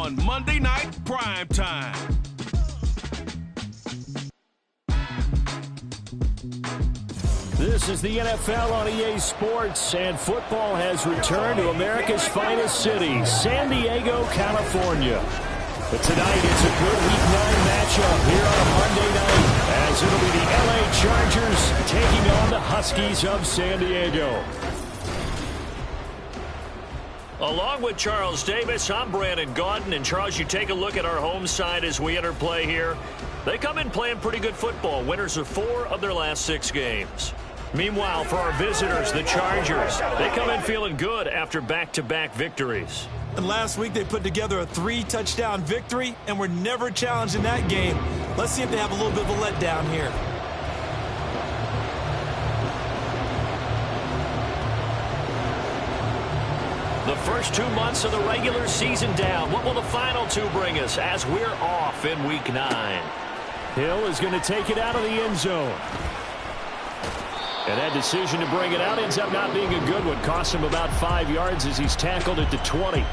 on Monday Night Prime Time. This is the NFL on EA Sports, and football has returned to America's finest city, San Diego, California. But tonight it's a good Week 9 matchup here on a Monday night, as it'll be the LA Chargers taking on the Huskies of San Diego. Along with Charles Davis, I'm Brandon Gaudin. And Charles, you take a look at our home side as we enter play here. They come in playing pretty good football, winners of 4 of their last 6 games. Meanwhile, for our visitors, the Chargers, they come in feeling good after back-to-back victories. And last week they put together a 3-touchdown victory and were never challenged in that game. Let's see if they have a little bit of a letdown here. The first 2 months of the regular season down. What will the final 2 bring us as we're off in Week 9? Hill is going to take it out of the end zone. And that decision to bring it out ends up not being a good one. Costs him about 5 yards as he's tackled at the 20.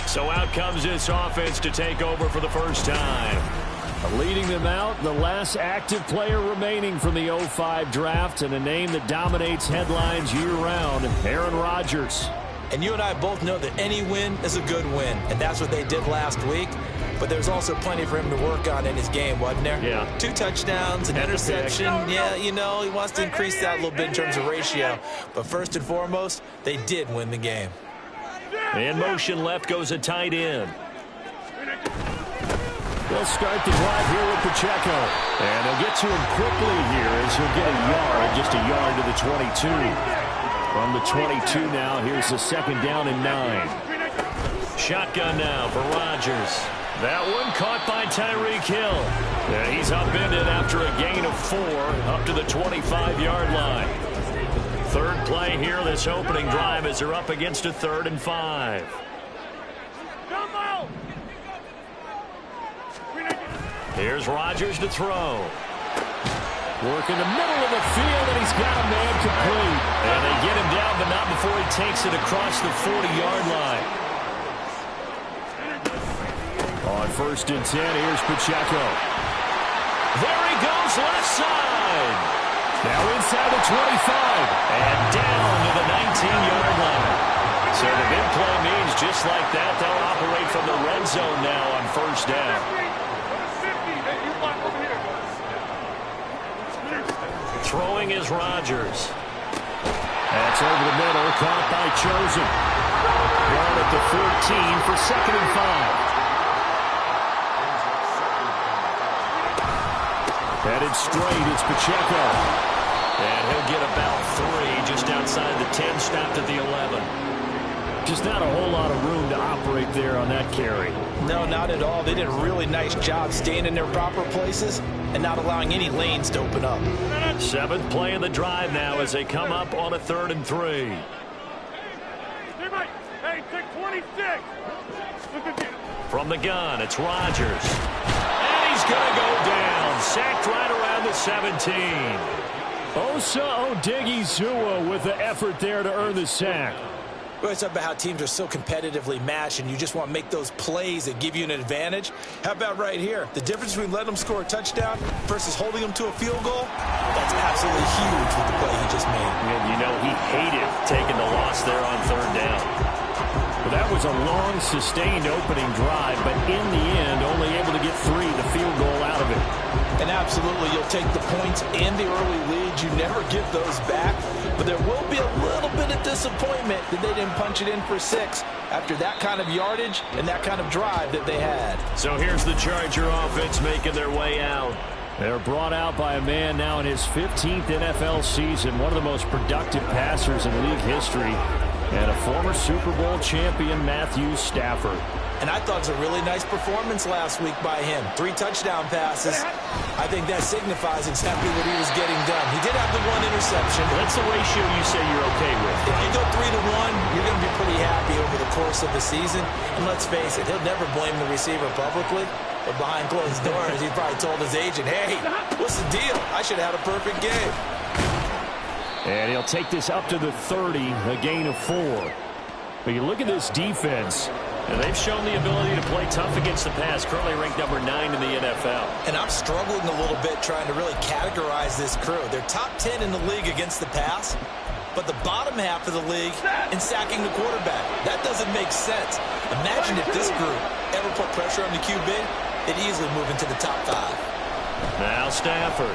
So out comes this offense to take over for the first time. Leading them out, the last active player remaining from the 05 draft, and a name that dominates headlines year-round, Aaron Rodgers. And you and I both know that any win is a good win, and that's what they did last week. But there's also plenty for him to work on in his game, wasn't there? Yeah. 2 touchdowns, an interception. Yeah, you know, he wants to increase that a little bit in terms of ratio. But first and foremost, they did win the game. In motion left goes a tight end. They'll start the drive here with Pacheco. And they'll get to him quickly here as he'll get a yard, just a yard to the 22. From the 22 now, here's the second down and 9. Shotgun now for Rodgers. That one caught by Tyreek Hill. Yeah, he's upended after a gain of 4 up to the 25-yard line. Third play here this opening drive as they're up against a 3rd and 5. Here's Rodgers to throw. Work in the middle of the field, and he's got a man complete. And they get him down, but not before he takes it across the 40-yard line. On 1st and 10, here's Pacheco. There he goes, left side. Now inside the 25. And down to the 19-yard line. So the big play means just like that, they'll operate from the red zone now on 1st down. Throwing is Rodgers. That's over the middle, caught by Chosen. Down at the 14 for 2nd and 5. Headed straight, it's Pacheco. And he'll get about 3 just outside the 10, stopped at the 11. Just not a whole lot of room to operate there on that carry. No, not at all. They did a really nice job staying in their proper places and not allowing any lanes to open up. 7th play of the drive now as they come up on a 3rd and 3. Hey, take 26. From the gun, it's Rodgers. And he's going to go down. Sacked right around the 17. Osa Odighizuwa with the effort there to earn the sack. We always talk about how teams are so competitively matched and you just want to make those plays that give you an advantage. How about right here? The difference between letting them score a touchdown versus holding them to a field goal, that's absolutely huge with the play he just made. And you know he hated taking the loss there on 3rd down. Well, that was a long, sustained opening drive, but in the end, only able to get 3, the field goal out of it. And absolutely, you'll take the points and the early leads. You never give those back. But there will be a little bit of disappointment that they didn't punch it in for 6 after that kind of yardage and that kind of drive that they had. So here's the Charger offense making their way out. They're brought out by a man now in his 15th NFL season, one of the most productive passers in league history, and a former Super Bowl champion, Matthew Stafford. And I thought it was a really nice performance last week by him. 3 touchdown passes. I think that signifies exactly what he was getting done. He did have the 1 interception. That's the ratio you say you're okay with. If you go 3 to 1, you're going to be pretty happy over the course of the season. And let's face it, he'll never blame the receiver publicly. But behind closed doors, he probably told his agent, hey, what's the deal? I should have had a perfect game. And he'll take this up to the 30, a gain of 4. But you look at this defense. And they've shown the ability to play tough against the pass, currently ranked number 9 in the NFL. And I'm struggling a little bit trying to really categorize this crew. They're top 10 in the league against the pass, but the bottom half of the league in sacking the quarterback. That doesn't make sense. Imagine if this group ever put pressure on the QB, they'd easily move into the top 5. Now Stafford.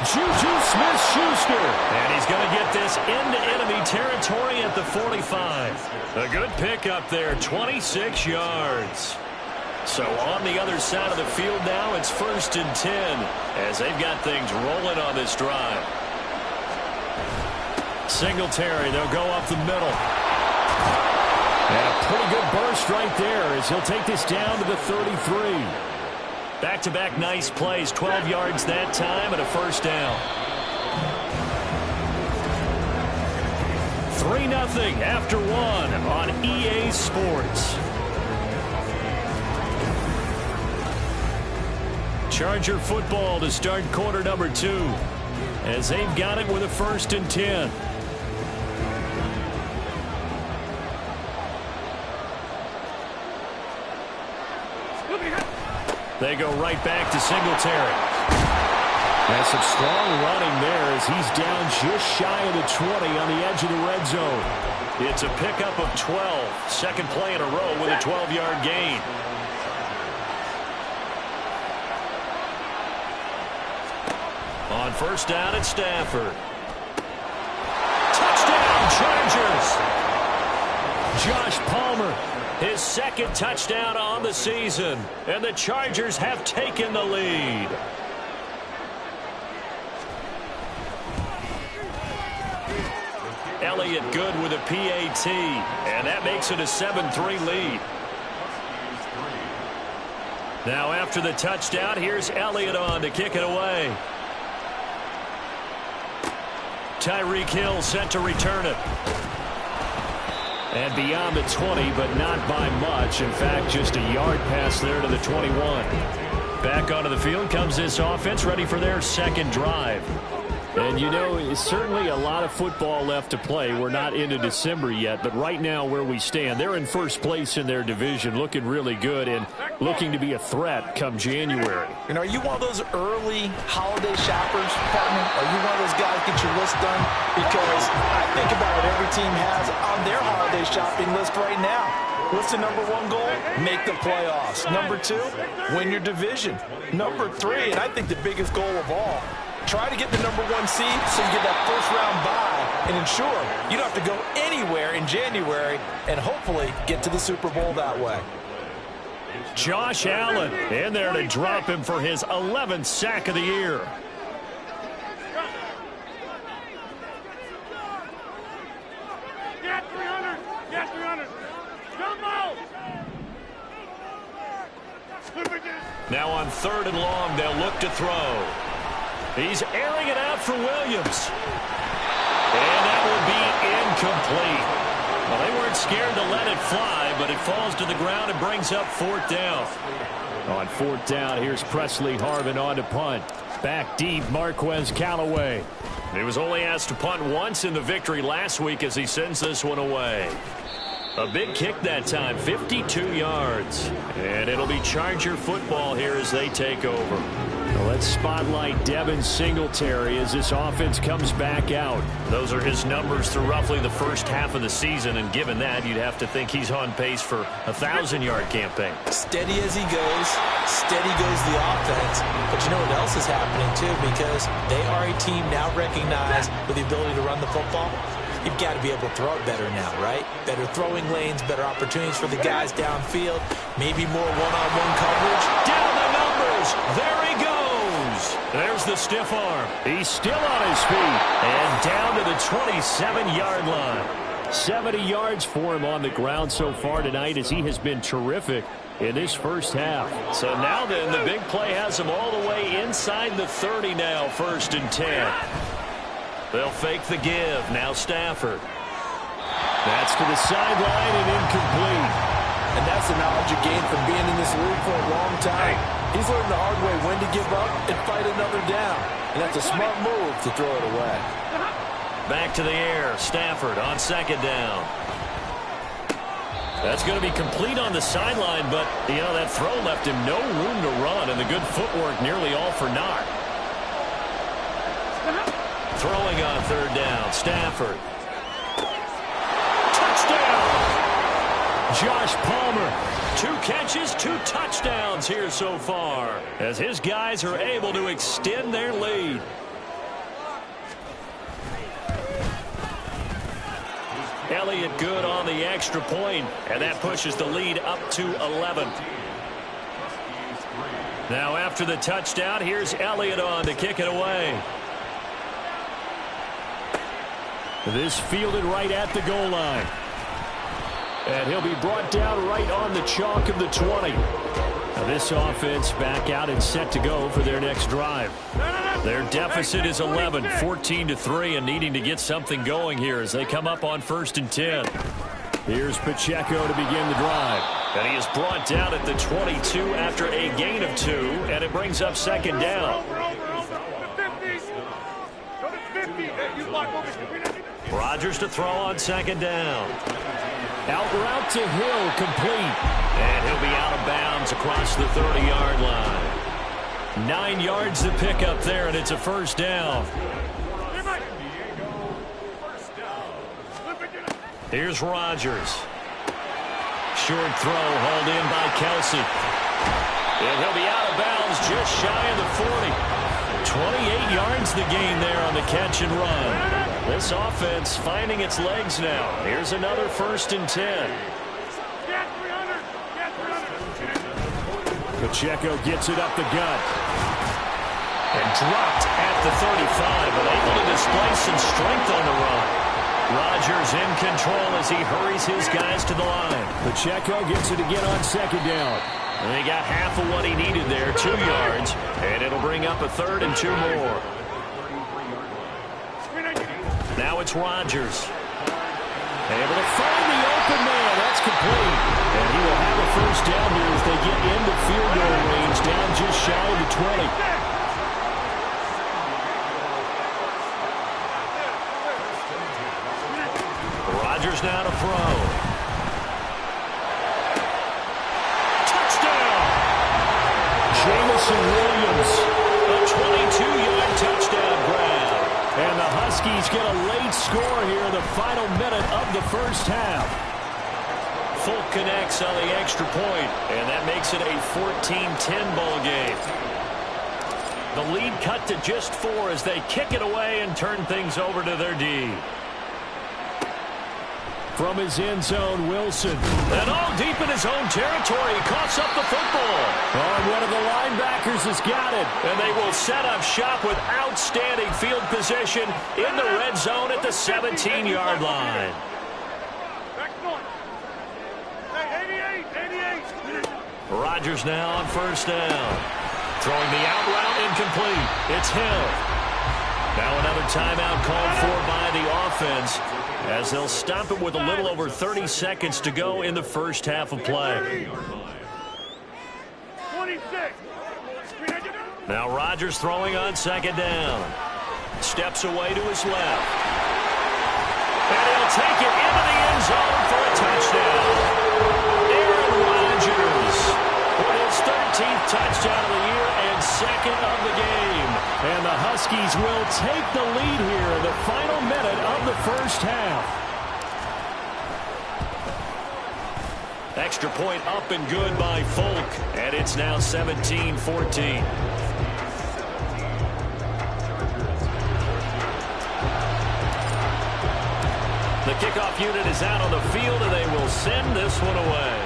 Juju Smith-Schuster. And he's going to get this into enemy territory at the 45. A good pickup there, 26 yards. So on the other side of the field now, it's 1st and 10 as they've got things rolling on this drive. Singletary, they'll go up the middle. And a pretty good burst right there as he'll take this down to the 33. Back-to-back nice plays, 12 yards that time and a 1st down. 3-0 after 1 on EA Sports. Charger football to start quarter number 2 as they've got it with a 1st and 10. They go right back to Singletary. And some strong running there as he's down just shy of the 20 on the edge of the red zone. It's a pickup of 12. Second play in a row with a 12-yard gain. On 1st down, it's Stafford. Touchdown, Chargers! Josh Palmer. His 2nd touchdown on the season, and the Chargers have taken the lead. Elliott good with a PAT, and that makes it a 7-3 lead. Now after the touchdown, here's Elliott on to kick it away. Tyreek Hill set to return it. And beyond the 20, but not by much. In fact, just a yard pass there to the 21. Back onto the field comes this offense, ready for their 2nd drive. And, you know, it's certainly a lot of football left to play. We're not into December yet, but right now where we stand, they're in 1st place in their division, looking really good and looking to be a threat come January. And are you one of those early holiday shoppers, partner? Are you one of those guys get your list done? Because I think about what every team has on their holiday shopping list right now. What's the number 1 goal? Make the playoffs. Number 2, win your division. Number 3, and I think the biggest goal of all, try to get the number 1 seed so you get that 1st-round bye and ensure you don't have to go anywhere in January and hopefully get to the Super Bowl that way. Josh Allen in there to drop him for his 11th sack of the year. Get 300! Get 300! Come out! Now on 3rd and long, they'll look to throw. He's airing it out for Williams. And that will be incomplete. Well, they weren't scared to let it fly, but it falls to the ground and brings up 4th down. On 4th down, here's Presley Harvin on to punt. Back deep, Marquez Callaway. He was only asked to punt once in the victory last week as he sends this one away. A big kick that time, 52 yards. And it'll be Charger football here as they take over. Well, let's spotlight Devin Singletary as this offense comes back out. Those are his numbers through roughly the 1st half of the season, and given that, you'd have to think he's on pace for a 1,000-yard campaign. Steady as he goes, steady goes the offense. But you know what else is happening, too, because they are a team now recognized with the ability to run the football. You've got to be able to throw it better now, right? Better throwing lanes, better opportunities for the guys downfield, maybe more one-on-one coverage. Down the numbers. There he goes. There's the stiff arm. He's still on his feet. And down to the 27-yard line. 70 yards for him on the ground so far tonight as he has been terrific in this 1st half. So now then, the big play has him all the way inside the 30 now, 1st and 10. They'll fake the give. Now Stafford. That's to the sideline and incomplete. And that's the knowledge you gain from being in this league for a long time. He's learned the hard way when to give up and fight another down. And that's a smart move to throw it away. Back to the air. Stafford on 2nd down. That's going to be complete on the sideline, but, you know, that throw left him no room to run, and the good footwork nearly all for naught. Throwing on third down, Stafford. Touchdown! Josh Palmer. 2 catches, 2 touchdowns here so far, as his guys are able to extend their lead. Elliott good on the extra point, and that pushes the lead up to 11. Now after the touchdown, here's Elliott on to kick it away. This fielded right at the goal line. And he'll be brought down right on the chalk of the 20. Now this offense back out and set to go for their next drive. Their deficit is 11, 14-3, and needing to get something going here as they come up on 1st and 10. Here's Pacheco to begin the drive. And he is brought down at the 22 after a gain of 2, and it brings up 2nd down. Rodgers to throw on 2nd down. Out route to Hill, complete. And he'll be out of bounds across the 30-yard line. 9 yards to pick up there, and it's a 1st down. Here's Rodgers. Short throw hauled in by Kelsey. And he'll be out of bounds just shy of the 40. 28 yards the gain there on the catch and run. This offense finding its legs now. Here's another 1st and 10. Pacheco gets it up the gut. And dropped at the 35, but able to display some strength on the run. Rodgers in control as he hurries his guys to the line. Pacheco gets it again on 2nd down. And he got half of what he needed there, 2 yards. And it'll bring up a 3rd and 2 more. Now it's Rodgers. Able to find the open man. That's complete. And he will have a 1st down here as they get into field goal range, down just shy of the 20. Rodgers now to throw. Touchdown! Jamison Williams. A 22-yard touchdown grab. And the Huskies get a late score here in the final minute of the 1st half. Folk connects on the extra point, and that makes it a 14-10 ball game. The lead cut to just 4 as they kick it away and turn things over to their D. From his end zone, Wilson. And all deep in his own territory. He coughs up the football. Oh, one of the linebackers has got it. And they will set up shop with outstanding field position in the red zone at the 17-yard line. Rodgers now on 1st down. Throwing the out route incomplete. It's Hill. Now another timeout called for by the offense, as they'll stop it with a little over 30 seconds to go in the 1st half of play. Now Rodgers throwing on 2nd down. Steps away to his left. And he'll take it into the end zone for a touchdown. Aaron Rodgers with his 13th touchdown of the year and 2nd of the game. And the Huskies will take the lead here in the final minute of the 1st half. Extra point up and good by Folk, and it's now 17-14. The kickoff unit is out on the field, and they will send this one away.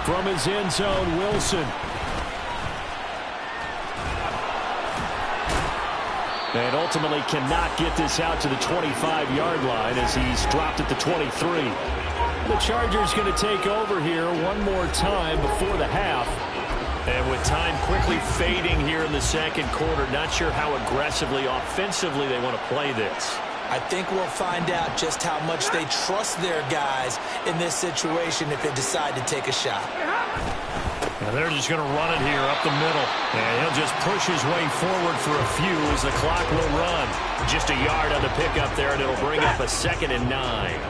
From his end zone, Wilson. And ultimately cannot get this out to the 25-yard line as he's dropped at the 23. The Chargers going to take over here one more time before the half. And with time quickly fading here in the 2nd quarter, not sure how aggressively, offensively they want to play this. I think we'll find out just how much they trust their guys in this situation if they decide to take a shot. Now they're just going to run it here up the middle. And he'll just push his way forward for a few as the clock will run. Just a yard on the pickup there, and it'll bring up a 2nd and 9.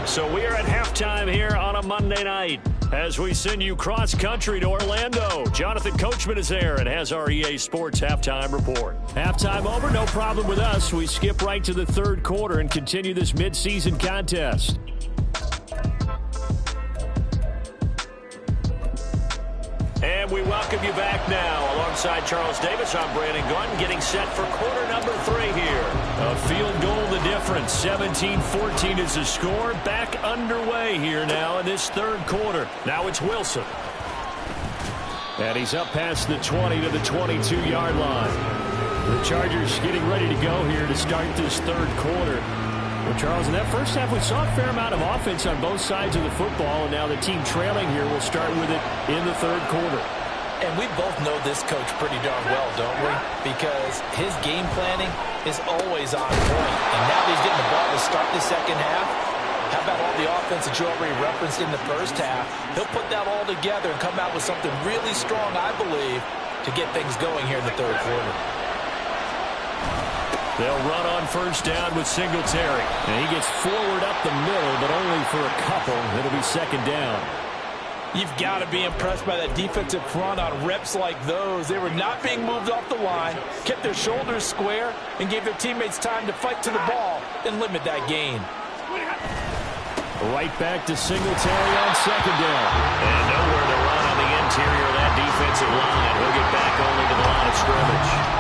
So we are at halftime here on a Monday night as we send you cross-country to Orlando. Jonathan Coachman is there and has our EA Sports halftime report. Halftime over, no problem with us. We skip right to the third quarter and continue this midseason contest. And we welcome you back now. Alongside Charles Davis, I'm Brandon Gaudin, getting set for quarter number 3 here. A field goal the difference. 17-14 is the score. Back underway here now in this third quarter. Now it's Wilson. And he's up past the 20 to the 22-yard line. The Chargers getting ready to go here to start this third quarter. Well, Charles, in that first half, we saw a fair amount of offense on both sides of the football, and now the team trailing here will start with it in the third quarter. And we both know this coach pretty darn well, don't we? Because his game planning is always on point. And now that he's getting the ball to start the second half, how about all the offense that you already referenced in the first half? He'll put that all together and come out with something really strong, I believe, to get things going here in the third quarter. They'll run on first down with Singletary. And he gets forward up the middle, but only for a couple. It'll be second down. You've got to be impressed by that defensive front on reps like those. They were not being moved off the line, kept their shoulders square, and gave their teammates time to fight to the ball and limit that gain. Right back to Singletary on second down. And nowhere to run on the interior of that defensive line. He'll get back only to the line of scrimmage.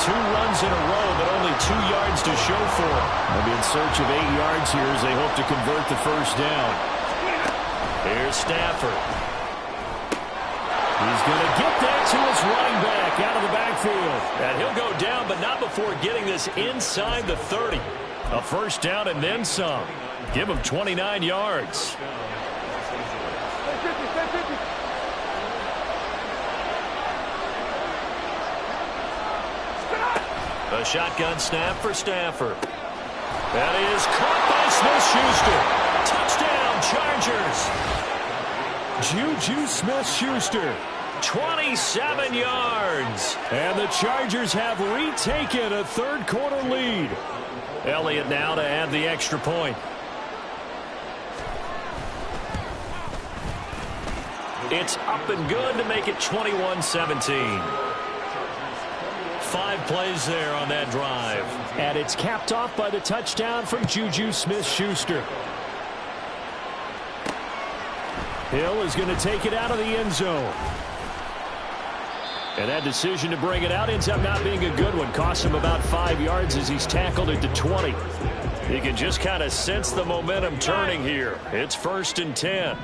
2 runs in a row, but only 2 yards to show for him. They'll be in search of 8 yards here as they hope to convert the first down. Here's Stafford. He's going to get that to his running back out of the backfield. And he'll go down, but not before getting this inside the 30. A first down and then some. Give him 29 yards. A shotgun snap for Stafford. That is caught by Smith-Schuster. Touchdown, Chargers. Juju Smith-Schuster. 27 yards. And the Chargers have retaken a third quarter lead. Elliott now to add the extra point. It's up and good to make it 21-17. 5 plays there on that drive. And it's capped off by the touchdown from Juju Smith-Schuster. Hill is going to take it out of the end zone. And that decision to bring it out ends up not being a good one. Costs him about 5 yards as he's tackled at the 20. You can just kind of sense the momentum turning here. It's 1st and 10.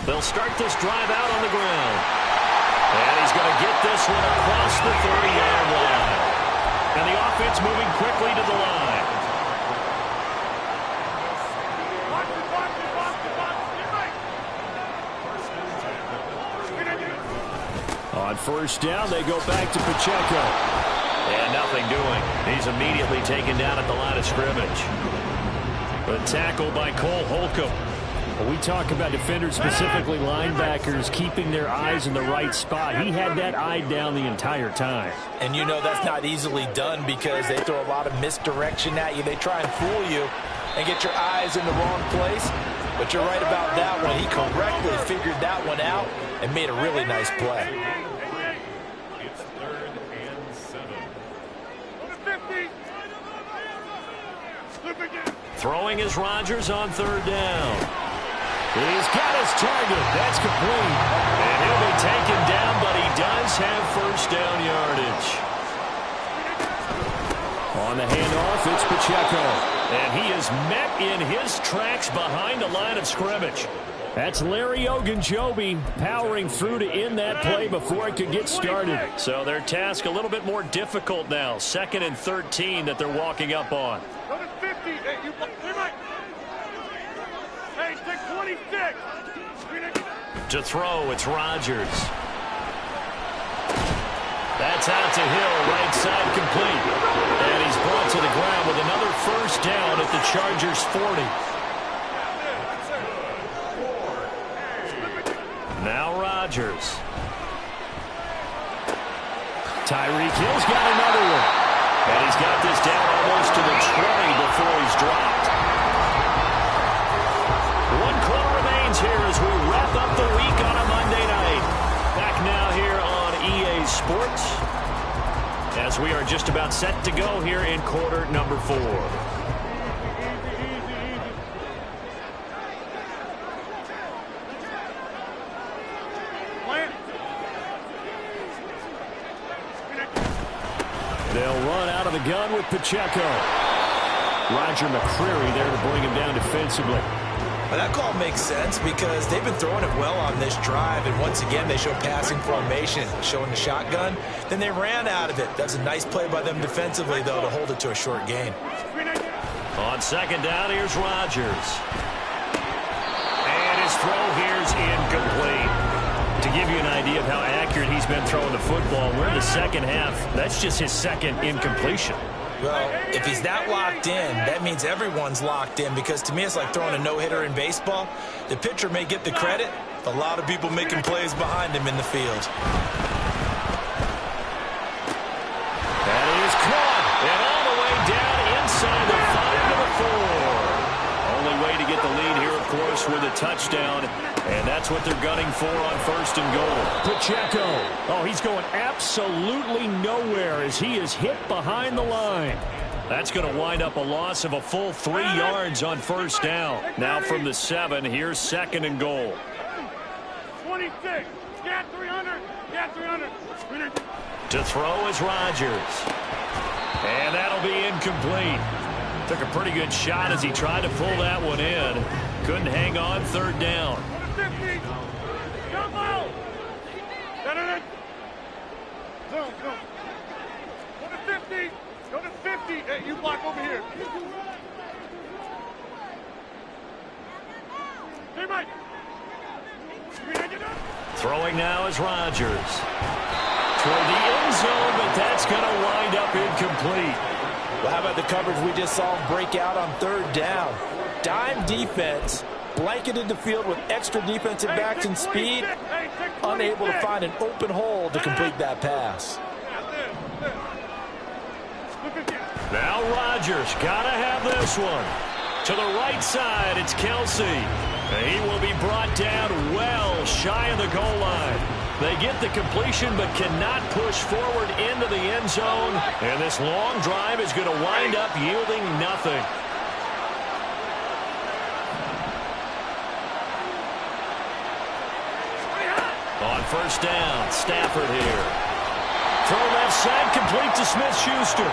They'll start this drive out on the ground. And he's going to get this one across the 30-yard line. And the offense moving quickly to the line. On first down, they go back to Pacheco. And nothing doing. He's immediately taken down at the line of scrimmage. A tackle by Cole Holcomb. We talk about defenders, specifically linebackers, keeping their eyes in the right spot. He had that eye down the entire time. And you know that's not easily done because they throw a lot of misdirection at you. They try and fool you and get your eyes in the wrong place. But you're right about that one. He correctly figured that one out and made a really nice play. It's 3rd and 7. Throwing is Rodgers on 3rd down. He's got his target. That's complete. And he'll be taken down, but he does have first down yardage. On the handoff, it's Pacheco. And he is met in his tracks behind the line of scrimmage. That's Larry Ogunjobi powering through to end that play before it could get started. So their task a little bit more difficult now. 2nd and 13 that they're walking up on. To throw, it's Rodgers. That's out to Hill, right side complete. And he's brought to the ground with another first down at the Chargers' 40. Now Rodgers. Tyreek Hill's got another one. And he's got this down almost to the 20 before he's dropped. 1 quarter remains here as we wrap up the week on a Monday night. Back now here on EA Sports as we are just about set to go here in quarter number 4. They'll run out of the gun with Pacheco. Roger McCreary there to bring him down defensively. Well, that call makes sense because they've been throwing it well on this drive, and once again they show passing formation, showing the shotgun. Then they ran out of it. That's a nice play by them defensively, though, to hold it to a short gain. On second down, here's Rodgers. And his throw here's incomplete. To give you an idea of how accurate he's been throwing the football, we're in the second half. That's just his second incompletion. Well, if he's that locked in, that means everyone's locked in, because to me it's like throwing a no-hitter in baseball. The pitcher may get the credit, a lot of people making plays behind him in the field. That is caught, and all the way down inside the 5 to the 4. Only way to get the lead here, of course, with a touchdown, and that's what they're gunning for on first and goal. Pacheco. Oh, he's going absolutely nowhere as he is hit behind the line. That's going to wind up a loss of a full 3 yards on first down. Now from the 7, here's second and goal. 26. Get 300. Get 300. To throw is Rodgers. And that'll be incomplete. Took a pretty good shot as he tried to pull that one in. Couldn't hang on, third down. 50. Jump out. Go. Go to 50. Go to 50. Hey, you block over here. Hey, Mike. Throwing now is Rodgers. Toward the end zone, but that's going to wind up incomplete. Well, how about the coverage we just saw break out on third down? Dime defense, blanketed the field with extra defensive backs and speed, unable to find an open hole to complete that pass. Now Rodgers got to have this one. To the right side, it's Kelsey. He will be brought down well shy of the goal line. They get the completion but cannot push forward into the end zone. And this long drive is going to wind up yielding nothing. On first down, Stafford here. Throw left side, complete to Smith-Schuster.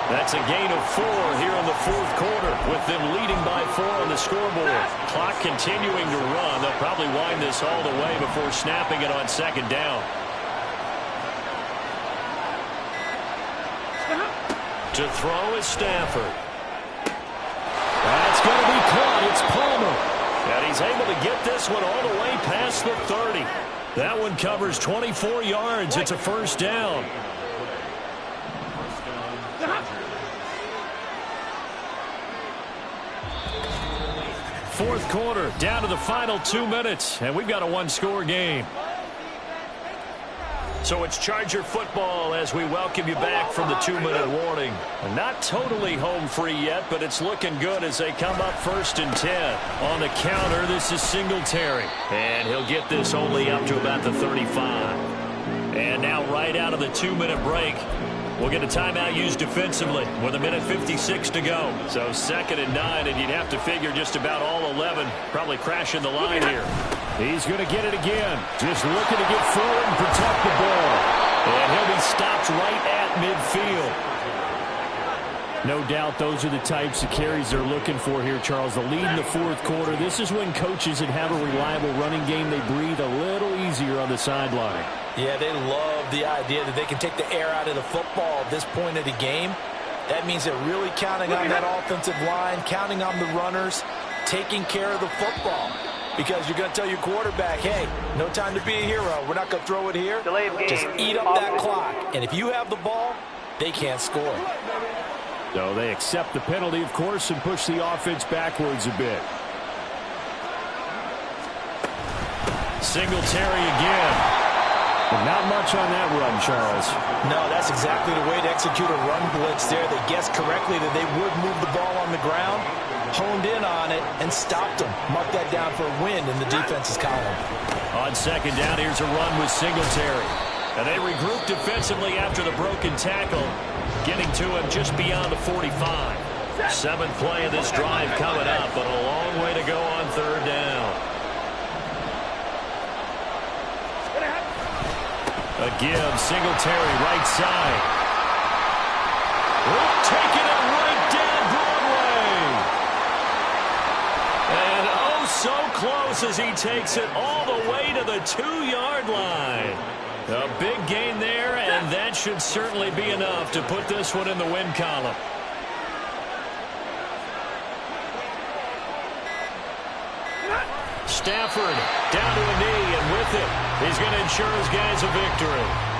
That's a gain of 4 here in the fourth quarter, with them leading by 4 on the scoreboard. Clock continuing to run. They'll probably wind this all the way before snapping it on second down. To throw is Stafford. That's going to be caught. It's Palmer. And he's able to get this one all the way past the 30. That one covers 24 yards. It's a first down. Fourth quarter, down to the final 2 minutes, and we've got a one-score game. So it's Charger football as we welcome you back from the 2-minute warning. Not totally home free yet, but it's looking good as they come up first and 10. On the counter, this is Singletary, and he'll get this only up to about the 35. And now right out of the 2-minute break, we'll get a timeout used defensively with 1:56 to go. So second and 9, and you'd have to figure just about all 11 probably crashing the line here. He's going to get it again. Just looking to get forward and protect the ball. And he'll be stopped right at midfield. No doubt those are the types of carries they're looking for here, Charles. The lead in the fourth quarter. This is when coaches that have a reliable running game, they breathe a little easier on the sideline. Yeah, they love the idea that they can take the air out of the football at this point of the game. That means they're really counting on that offensive line, counting on the runners, taking care of the football. Because you're going to tell your quarterback, hey, no time to be a hero. We're not going to throw it here. Just eat up that clock. And if you have the ball, they can't score. So they accept the penalty, of course, and push the offense backwards a bit. Singletary again. But not much on that run, Charles. No, that's exactly the way to execute a run blitz there. They guessed correctly that they would move the ball on the ground, honed in on it, and stopped them. Mark that down for a win in the defense's column. On second down, here's a run with Singletary. And they regroup defensively after the broken tackle, getting to him just beyond the 45. Seventh play of this drive coming up, but a long way to go on third down. A give, Singletary, right side. Oh, taking it right down Broadway. And oh, so close as he takes it all the way to the 2-yard line. A big gain there, and that should certainly be enough to put this one in the win column. Stafford down to a knee, and with it, he's going to ensure his guys a victory.